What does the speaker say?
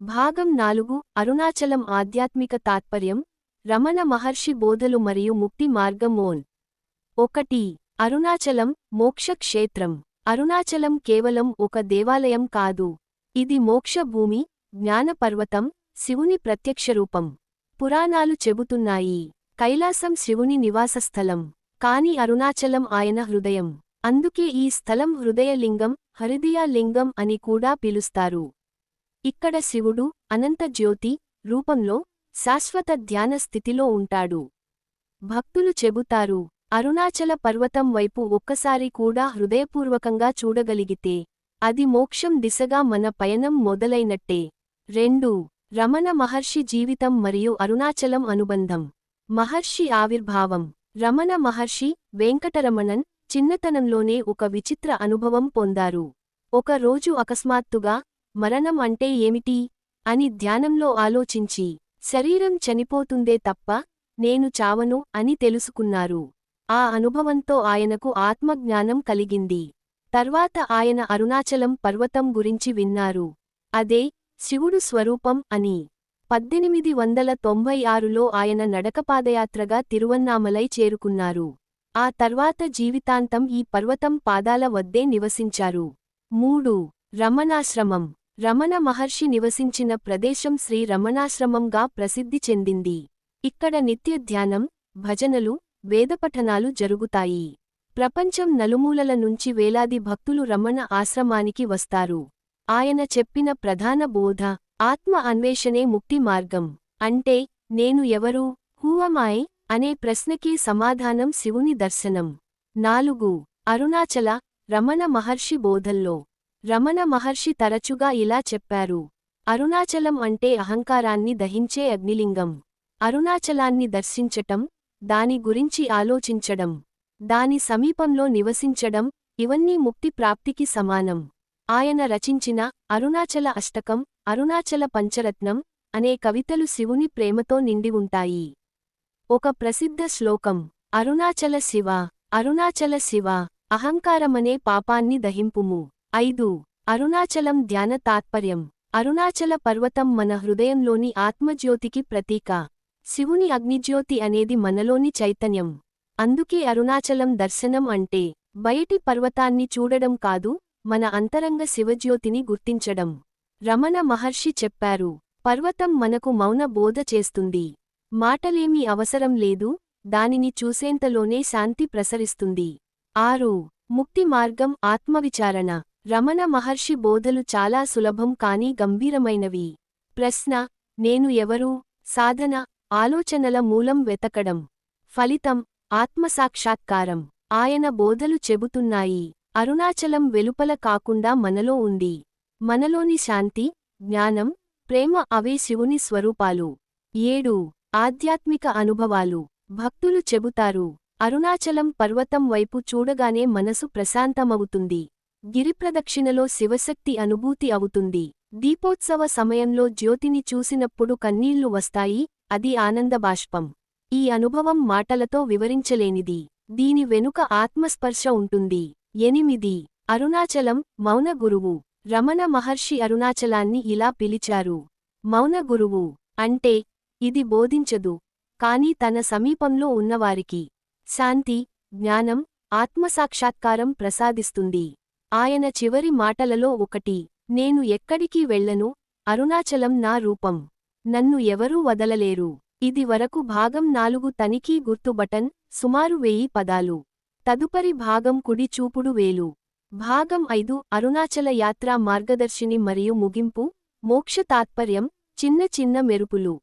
భాగం 4 అరుణాచలం ఆధ్యాత్మిక తాత్పర్యం రమణ మహర్షి బోధలు మరియు ముక్తి మార్గం 1 అరుణాచలం మోక్ష క్షేత్రం. అరుణాచలం కేవలం ఒక దేవాలయం కాదు. ఇది మోక్ష భూమి, జ్ఞాన పర్వతం, శివుని ప్రత్యక్షరూపం. పురాణాలు చెబుతున్నాయి, కైలాసం శివుని నివాసస్థలం, కాని అరుణాచలం ఆయన హృదయం. అందుకే ఈ స్థలం హృదయలింగం, హృదయలింగం అని కూడా పిలుస్తారు. ఇక్కడ శివుడు అనంత జ్యోతి రూపంలో శాశ్వత ధ్యాన స్థితిలో ఉంటాడు. భక్తులు చెబుతారు, అరుణాచల పర్వతం వైపు ఒక్కసారి కూడా హృదయపూర్వకంగా చూడగలిగితే అది మోక్షం దిశగా మన పయనం మొదలైనట్టే. 2 రమణ మహర్షి జీవితం మరియు అరుణాచలం అనుబంధం. మహర్షి ఆవిర్భావం. రమణ మహర్షి వెంకటరమణన్ చిన్నతనంలోనే ఒక విచిత్ర అనుభవం పొందారు. ఒక రోజు అకస్మాత్తుగా మరణం అంటే ఏమిటి అని ధ్యానంలో ఆలోచించి, శరీరం చనిపోతుందే తప్ప నేను చావను అని తెలుసుకున్నారు. ఆ అనుభవంతో ఆయనకు ఆత్మజ్ఞానం కలిగింది. తర్వాత ఆయన అరుణాచలం పర్వతం గురించి విన్నారు. అదే శివుడు స్వరూపం అని. 1896లో ఆయన నడకపాదయాత్రగా తిరువన్నామలై చేరుకున్నారు. ఆ తర్వాత జీవితాంతం ఈ పర్వతం పాదాల వద్దే నివసించారు. 3 రమణాశ్రమం. రమణ మహర్షి నివసించిన ప్రదేశం శ్రీ రమణాశ్రమంగా ప్రసిద్ధి చెందింది. ఇక్కడ నిత్య ధ్యానం, భజనలు, వేదపఠనాలు జరుగుతాయి. ప్రపంచం నలుమూలల నుంచి వేలాది భక్తులు రమణ ఆశ్రమానికి వస్తారు. ఆయన చెప్పిన ప్రధాన బోధ ఆత్మ అన్వేషణే ముక్తి మార్గం. అంటే నేను ఎవరు, హూ యామ్ ఐ అనే ప్రశ్నకి సమాధానం శివుని దర్శనం. 4 అరుణాచల రమణ మహర్షి బోధల్లో. రమణ మహర్షి తరచుగా ఇలా చెప్పారు, అరుణాచలం అంటే అహంకారాన్ని దహించే అగ్నిలింగం. అరుణాచలాన్ని దర్శించటం, దాని గురించి ఆలోచించడం, దాని సమీపంలో నివసించడం, ఇవన్నీ ముక్తి ప్రాప్తికి సమానం. ఆయన రచించిన అరుణాచల అష్టకం, అరుణాచల పంచరత్నం అనే కవితలు శివుని ప్రేమతో నిండి ఉంటాయి. ఒక ప్రసిద్ధ శ్లోకం, అరుణాచల శివ, అరుణాచల శివ, అహంకారమనే పాపాన్ని దహింపుము. 5 అరుణాచలం ధ్యాన తాత్పర్యం. అరుణాచల పర్వతం మన హృదయంలోని ఆత్మజ్యోతికి ప్రతీక. శివుని అగ్నిజ్యోతి అనేది మనలోని చైతన్యం. అందుకే అరుణాచలం దర్శనం అంటే బయటి పర్వతాన్ని చూడడం కాదు, మన అంతరంగ శివజ్యోతిని గుర్తించడం. రమణ మహర్షి చెప్పారు, పర్వతం మనకు మౌన బోధ చేస్తుంది. మాటలేమీ అవసరం లేదు, దానిని చూసేంతలోనే శాంతి ప్రసరిస్తుంది. 6 ముక్తి మార్గం ఆత్మవిచారణ. రమణ మహర్షి బోధలు చాలా సులభం కానీ గంభీరమైనవి. ప్రశ్న, నేను ఎవరు? సాధన, ఆలోచనల మూలం వెతకడం. ఫలితం, ఆత్మసాక్షాత్కారం. ఆయన బోధలు చెబుతున్నాయి, అరుణాచలం వెలుపల కాకుండా మనలో ఉంది. మనలోని శాంతి, జ్ఞానం, ప్రేమ అవే శివుని స్వరూపాలు. 7 ఆధ్యాత్మిక అనుభవాలు. భక్తులు చెబుతారు, అరుణాచలం పర్వతం వైపు చూడగానే మనసు ప్రశాంతమవుతుంది. గిరిప్రదక్షిణలో శివశక్తి అనుభూతి అవుతుంది. దీపోత్సవ సమయంలో జ్యోతిని చూసినప్పుడు కన్నీళ్లు వస్తాయి, అది ఆనందబాష్పం. ఈ అనుభవం మాటలతో వివరించలేనిది. దీని వెనుక ఆత్మస్పర్శ ఉంటుంది. 8 అరుణాచలం మౌన గురువు. రమణ మహర్షి అరుణాచలాన్ని ఇలా పిలిచారు, మౌన గురువు. అంటే ఇది బోధించదు, కాని తన సమీపంలో ఉన్నవారికి శాంతి, జ్ఞానం, ఆత్మసాక్షాత్కారం ప్రసాదిస్తుంది. ఆయన చివరి మాటలలో ఒకటి, నేను ఎక్కడికి వెళ్ళను, అరుణాచలం నా రూపం, నన్ను ఎవరూ వదలలేరు. ఇది వరకు భాగం 4 తనిఖీ గుర్తు బటన్, సుమారు 1000 పదాలు. తదుపరి భాగం కుడి చూపుడు వేలు. భాగం 5 అరుణాచల యాత్రా మార్గదర్శిని మరియు ముగింపు, మోక్ష తాత్పర్యం, చిన్న చిన్న మెరుపులు.